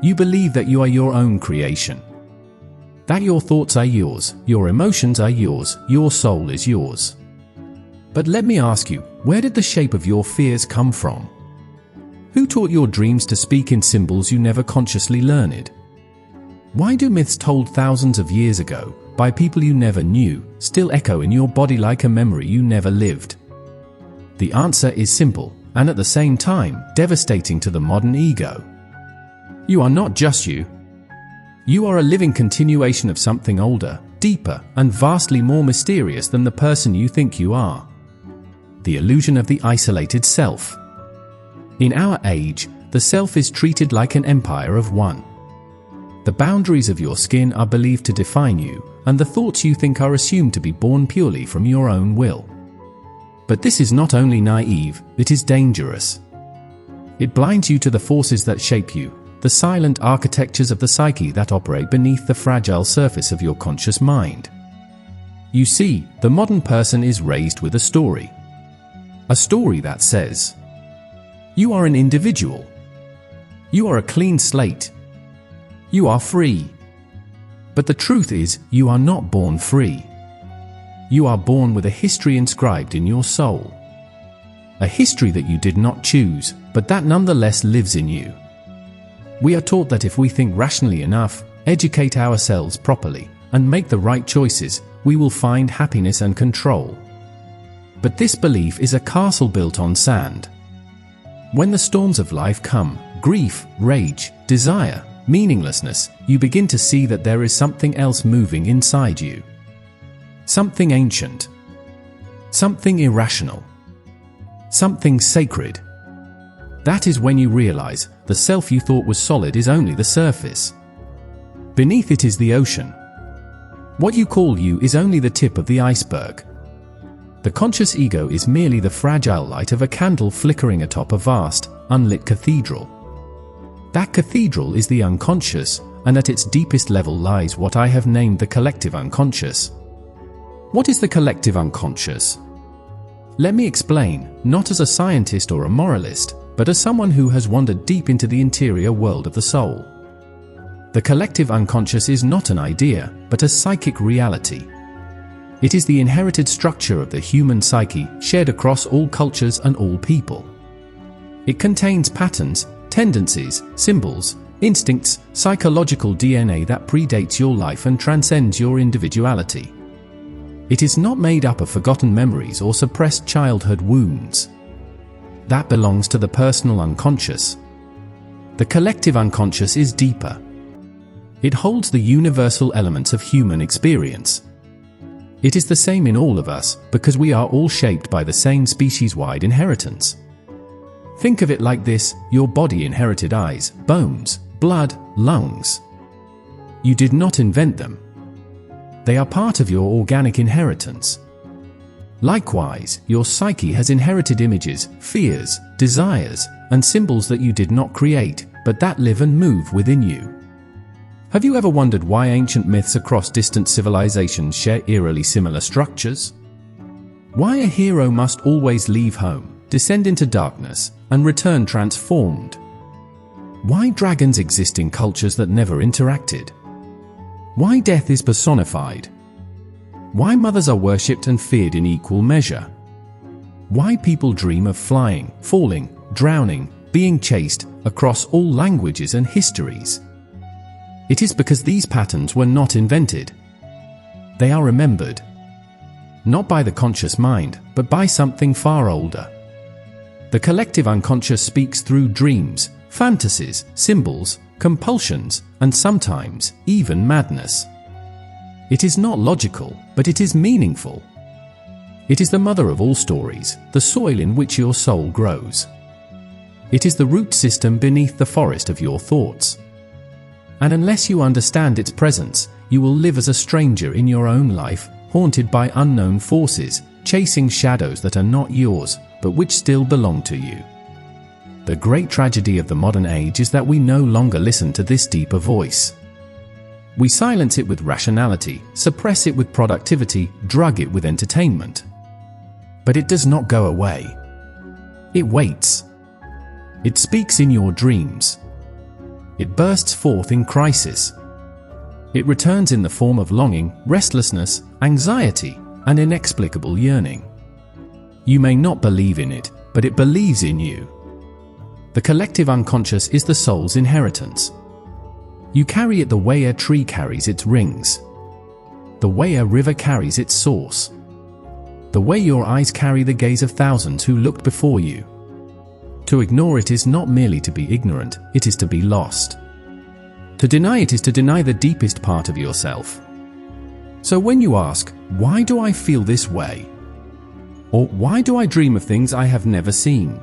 You believe that you are your own creation. That your thoughts are yours, your emotions are yours, your soul is yours. But let me ask you, where did the shape of your fears come from? Who taught your dreams to speak in symbols you never consciously learned? Why do myths told thousands of years ago, by people you never knew, still echo in your body like a memory you never lived? The answer is simple, and at the same time, devastating to the modern ego. You are not just you. You are a living continuation of something older, deeper, and vastly more mysterious than the person you think you are. The illusion of the isolated self. In our age, the self is treated like an empire of one. The boundaries of your skin are believed to define you, and the thoughts you think are assumed to be born purely from your own will. But this is not only naive, it is dangerous. It blinds you to the forces that shape you, the silent architectures of the psyche that operate beneath the fragile surface of your conscious mind. You see, the modern person is raised with a story. A story that says, you are an individual. You are a clean slate. You are free. But the truth is, you are not born free. You are born with a history inscribed in your soul. A history that you did not choose, but that nonetheless lives in you. We are taught that if we think rationally enough, educate ourselves properly, and make the right choices, we will find happiness and control. But this belief is a castle built on sand. When the storms of life come, grief, rage, desire, meaninglessness, you begin to see that there is something else moving inside you. Something ancient. Something irrational. Something sacred. That is when you realize the self you thought was solid is only the surface. Beneath it is the ocean. What you call you is only the tip of the iceberg. The conscious ego is merely the fragile light of a candle flickering atop a vast, unlit cathedral. That cathedral is the unconscious, and at its deepest level lies what I have named the collective unconscious. What is the collective unconscious? Let me explain, not as a scientist or a moralist, but as someone who has wandered deep into the interior world of the soul. The collective unconscious is not an idea, but a psychic reality. It is the inherited structure of the human psyche, shared across all cultures and all people. It contains patterns, tendencies, symbols, instincts, psychological DNA that predates your life and transcends your individuality. It is not made up of forgotten memories or suppressed childhood wounds. That belongs to the personal unconscious. The collective unconscious is deeper. It holds the universal elements of human experience. It is the same in all of us, because we are all shaped by the same species-wide inheritance. Think of it like this: your body inherited eyes, bones, blood, lungs. You did not invent them. They are part of your organic inheritance. Likewise, your psyche has inherited images, fears, desires, and symbols that you did not create, but that live and move within you. Have you ever wondered why ancient myths across distant civilizations share eerily similar structures? Why a hero must always leave home, descend into darkness, and return transformed? Why dragons exist in cultures that never interacted? Why death is personified? Why mothers are worshipped and feared in equal measure? Why people dream of flying, falling, drowning, being chased, across all languages and histories? It is because these patterns were not invented. They are remembered. Not by the conscious mind, but by something far older. The collective unconscious speaks through dreams, fantasies, symbols, compulsions, and sometimes even madness. It is not logical, but it is meaningful. It is the mother of all stories, the soil in which your soul grows. It is the root system beneath the forest of your thoughts. And unless you understand its presence, you will live as a stranger in your own life, haunted by unknown forces, chasing shadows that are not yours, but which still belong to you. The great tragedy of the modern age is that we no longer listen to this deeper voice. We silence it with rationality, suppress it with productivity, drug it with entertainment. But it does not go away. It waits. It speaks in your dreams. It bursts forth in crisis. It returns in the form of longing, restlessness, anxiety, and inexplicable yearning. You may not believe in it, but it believes in you. The collective unconscious is the soul's inheritance. You carry it the way a tree carries its rings, the way a river carries its source, the way your eyes carry the gaze of thousands who looked before you. To ignore it is not merely to be ignorant, it is to be lost. To deny it is to deny the deepest part of yourself. So when you ask, why do I feel this way? Or why do I dream of things I have never seen?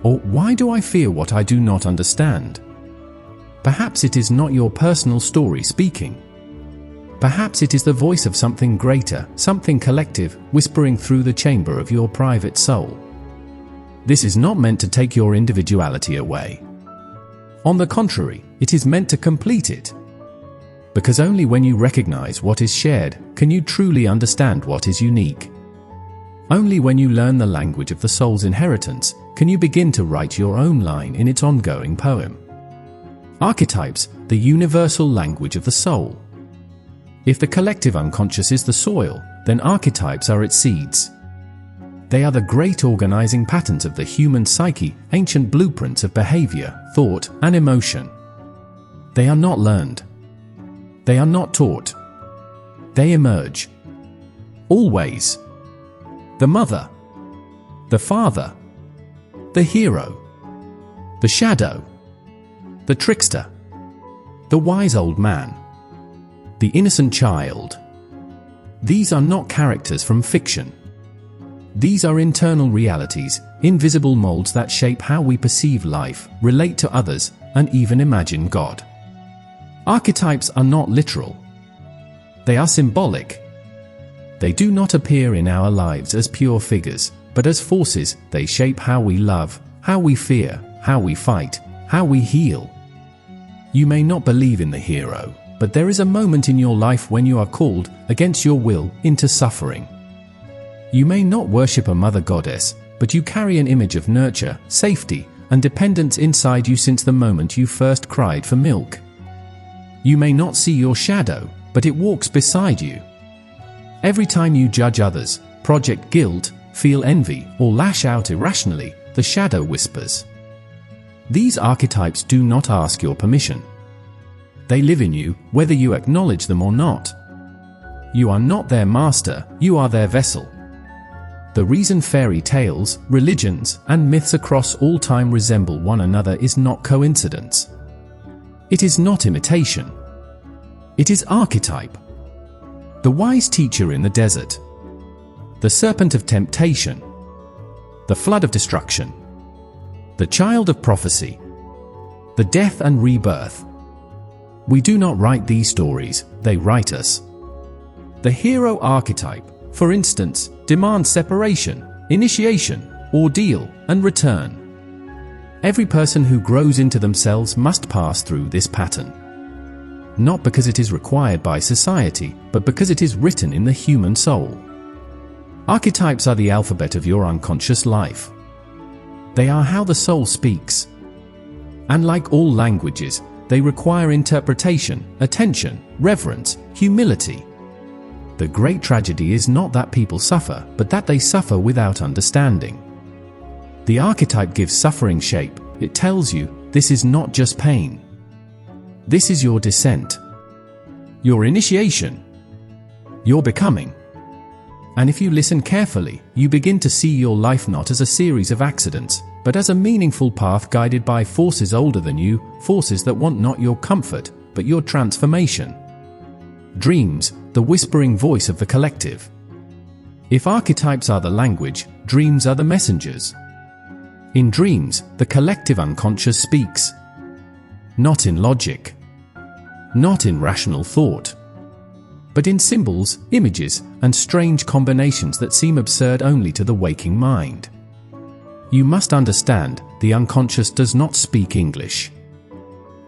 Or why do I fear what I do not understand? Perhaps it is not your personal story speaking. Perhaps it is the voice of something greater, something collective, whispering through the chamber of your private soul. This is not meant to take your individuality away. On the contrary, it is meant to complete it. Because only when you recognize what is shared, can you truly understand what is unique. Only when you learn the language of the soul's inheritance, can you begin to write your own line in its ongoing poem. Archetypes, the universal language of the soul. If the collective unconscious is the soil, then archetypes are its seeds. They are the great organizing patterns of the human psyche, ancient blueprints of behavior, thought, and emotion. They are not learned. They are not taught. They emerge. Always. The mother. The father. The hero. The shadow. The trickster. The wise old man. The innocent child. These are not characters from fiction. These are internal realities, invisible molds that shape how we perceive life, relate to others, and even imagine God. Archetypes are not literal. They are symbolic. They do not appear in our lives as pure figures, but as forces. They shape how we love, how we fear, how we fight, how we heal. You may not believe in the hero, but there is a moment in your life when you are called, against your will, into suffering. You may not worship a mother goddess, but you carry an image of nurture, safety, and dependence inside you since the moment you first cried for milk. You may not see your shadow, but it walks beside you. Every time you judge others, project guilt, feel envy, or lash out irrationally, the shadow whispers. These archetypes do not ask your permission. They live in you, whether you acknowledge them or not. You are not their master, you are their vessel. The reason fairy tales, religions, and myths across all time resemble one another is not coincidence. It is not imitation. It is archetype. The wise teacher in the desert. The serpent of temptation. The flood of destruction. The child of prophecy. The death and rebirth. We do not write these stories, they write us. The hero archetype, for instance, demands separation, initiation, ordeal, and return. Every person who grows into themselves must pass through this pattern. Not because it is required by society, but because it is written in the human soul. Archetypes are the alphabet of your unconscious life. They are how the soul speaks. And like all languages, they require interpretation, attention, reverence, humility. The great tragedy is not that people suffer, but that they suffer without understanding. The archetype gives suffering shape. It tells you, this is not just pain. This is your descent, your initiation, your becoming. And if you listen carefully, you begin to see your life not as a series of accidents, but as a meaningful path guided by forces older than you, forces that want not your comfort, but your transformation. Dreams, the whispering voice of the collective. If archetypes are the language, dreams are the messengers. In dreams, the collective unconscious speaks. Not in logic. Not in rational thought. But in symbols, images, and strange combinations that seem absurd only to the waking mind. You must understand, the unconscious does not speak English.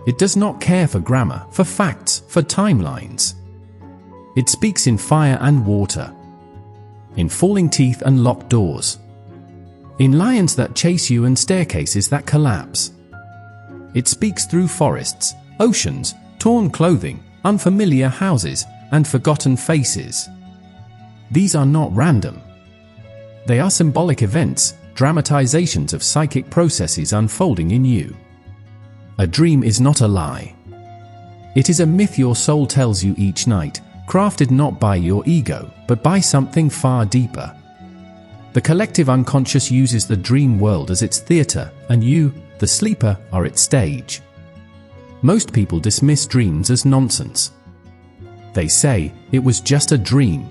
It does not care for grammar, for facts, for timelines. It speaks in fire and water, in falling teeth and locked doors, in lions that chase you and staircases that collapse. It speaks through forests, oceans, torn clothing, unfamiliar houses, and forgotten faces. These are not random. They are symbolic events, dramatizations of psychic processes unfolding in you. A dream is not a lie. It is a myth your soul tells you each night, crafted not by your ego, but by something far deeper. The collective unconscious uses the dream world as its theater, and you, the sleeper, are its stage. Most people dismiss dreams as nonsense. They say, it was just a dream.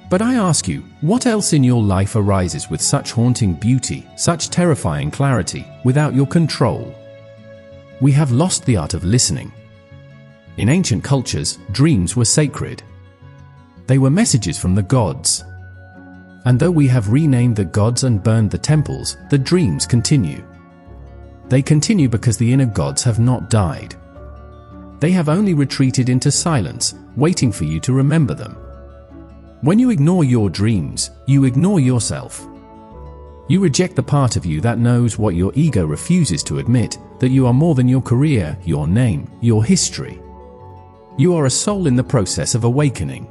But I ask you, what else in your life arises with such haunting beauty, such terrifying clarity, without your control? We have lost the art of listening. In ancient cultures, dreams were sacred. They were messages from the gods. And though we have renamed the gods and burned the temples, the dreams continue. They continue because the inner gods have not died. They have only retreated into silence, waiting for you to remember them. When you ignore your dreams, you ignore yourself. You reject the part of you that knows what your ego refuses to admit, that you are more than your career, your name, your history. You are a soul in the process of awakening.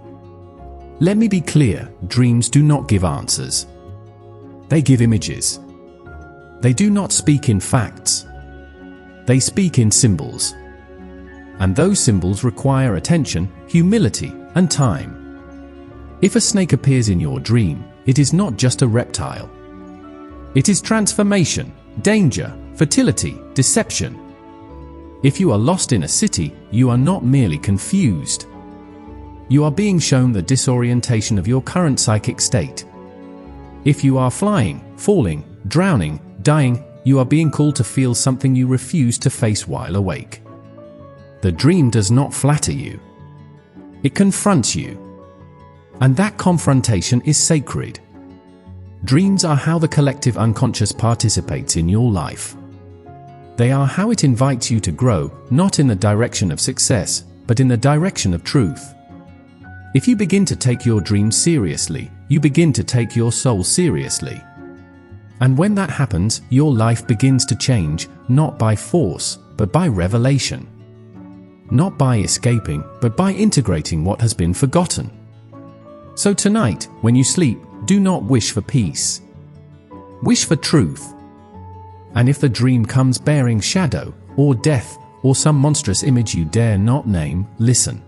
Let me be clear, dreams do not give answers. They give images. They do not speak in facts. They speak in symbols. And those symbols require attention, humility, and time. If a snake appears in your dream, it is not just a reptile. It is transformation, danger, fertility, deception. If you are lost in a city, you are not merely confused. You are being shown the disorientation of your current psychic state. If you are flying, falling, drowning, dying, you are being called to feel something you refuse to face while awake. The dream does not flatter you. It confronts you. And that confrontation is sacred. Dreams are how the collective unconscious participates in your life. They are how it invites you to grow, not in the direction of success, but in the direction of truth. If you begin to take your dreams seriously, you begin to take your soul seriously. And when that happens, your life begins to change, not by force, but by revelation. Not by escaping, but by integrating what has been forgotten. So tonight, when you sleep, do not wish for peace. Wish for truth. And if the dream comes bearing shadow, or death, or some monstrous image you dare not name, listen.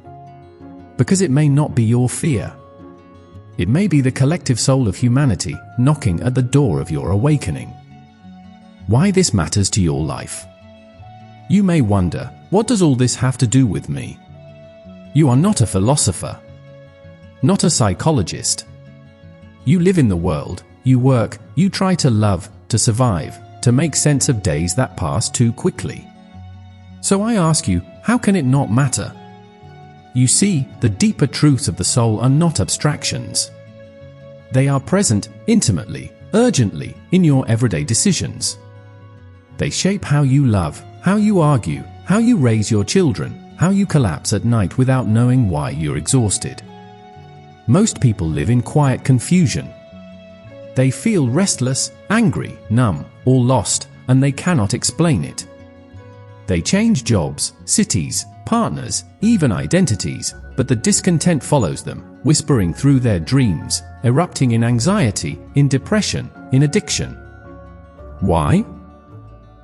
Because it may not be your fear. It may be the collective soul of humanity knocking at the door of your awakening. Why this matters to your life? You may wonder, what does all this have to do with me? You are not a philosopher. Not a psychologist. You live in the world, you work, you try to love, to survive, to make sense of days that pass too quickly. So I ask you, how can it not matter? You see, the deeper truths of the soul are not abstractions. They are present, intimately, urgently, in your everyday decisions. They shape how you love, how you argue, how you raise your children, how you collapse at night without knowing why you're exhausted. Most people live in quiet confusion. They feel restless, angry, numb, or lost, and they cannot explain it. They change jobs, cities, partners, even identities, but the discontent follows them, whispering through their dreams, erupting in anxiety, in depression, in addiction. Why?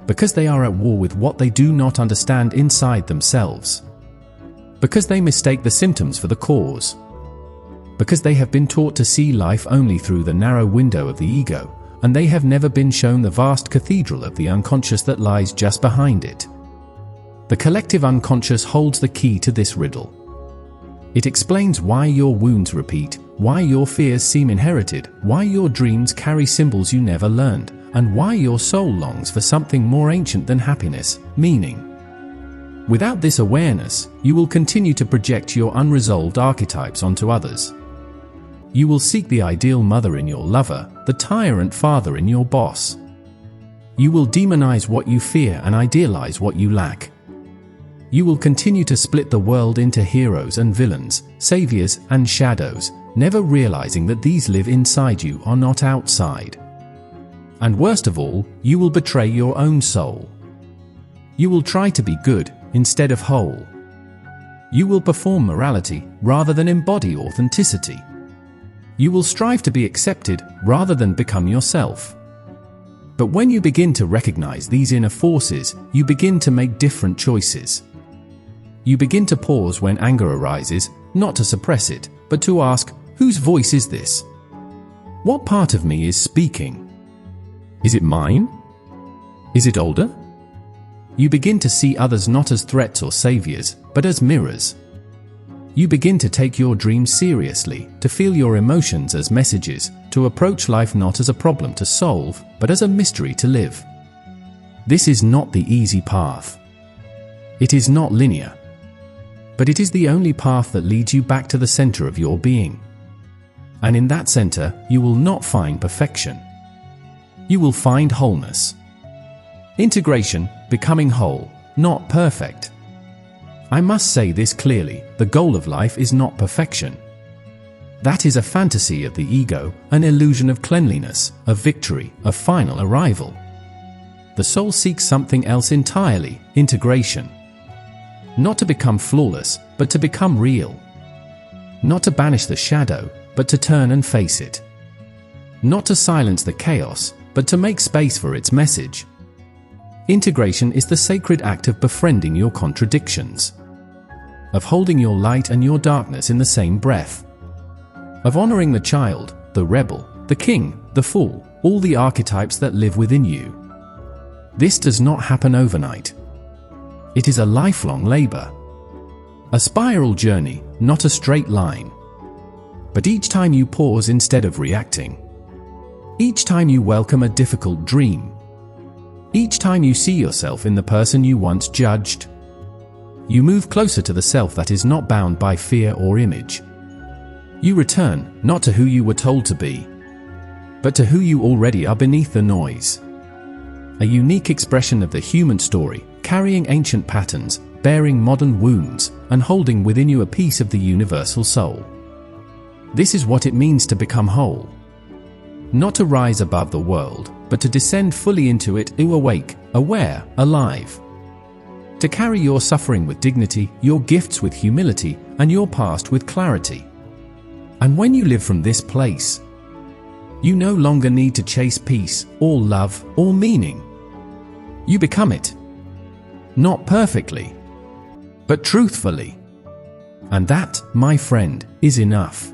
Because they are at war with what they do not understand inside themselves. Because they mistake the symptoms for the cause. Because they have been taught to see life only through the narrow window of the ego, and they have never been shown the vast cathedral of the unconscious that lies just behind it. The collective unconscious holds the key to this riddle. It explains why your wounds repeat, why your fears seem inherited, why your dreams carry symbols you never learned, and why your soul longs for something more ancient than happiness, meaning. Without this awareness, you will continue to project your unresolved archetypes onto others. You will seek the ideal mother in your lover, the tyrant father in your boss. You will demonize what you fear and idealize what you lack. You will continue to split the world into heroes and villains, saviors and shadows, never realizing that these live inside you are not outside. And worst of all, you will betray your own soul. You will try to be good instead of whole. You will perform morality rather than embody authenticity. You will strive to be accepted rather than become yourself. But when you begin to recognize these inner forces, you begin to make different choices. You begin to pause when anger arises, not to suppress it, but to ask, whose voice is this? What part of me is speaking? Is it mine? Is it older? You begin to see others not as threats or saviors, but as mirrors. You begin to take your dreams seriously, to feel your emotions as messages, to approach life not as a problem to solve, but as a mystery to live. This is not the easy path. It is not linear. But it is the only path that leads you back to the center of your being. And in that center, you will not find perfection. You will find wholeness. Integration, becoming whole, not perfect. I must say this clearly, the goal of life is not perfection. That is a fantasy of the ego, an illusion of cleanliness, of victory, of final arrival. The soul seeks something else entirely, integration. Not to become flawless, but to become real. Not to banish the shadow, but to turn and face it. Not to silence the chaos, but to make space for its message. Integration is the sacred act of befriending your contradictions, of holding your light and your darkness in the same breath, of honoring the child, the rebel, the king, the fool, all the archetypes that live within you. This does not happen overnight. It is a lifelong labor, a spiral journey, not a straight line. But each time you pause instead of reacting, each time you welcome a difficult dream, each time you see yourself in the person you once judged, you move closer to the self that is not bound by fear or image. You return, not to who you were told to be, but to who you already are beneath the noise. A unique expression of the human story, carrying ancient patterns, bearing modern wounds, and holding within you a piece of the universal soul. This is what it means to become whole. Not to rise above the world, but to descend fully into it, awake, aware, alive. To carry your suffering with dignity, your gifts with humility, and your past with clarity. And when you live from this place, you no longer need to chase peace, or love, or meaning. You become it. Not perfectly, but truthfully. And that, my friend, is enough.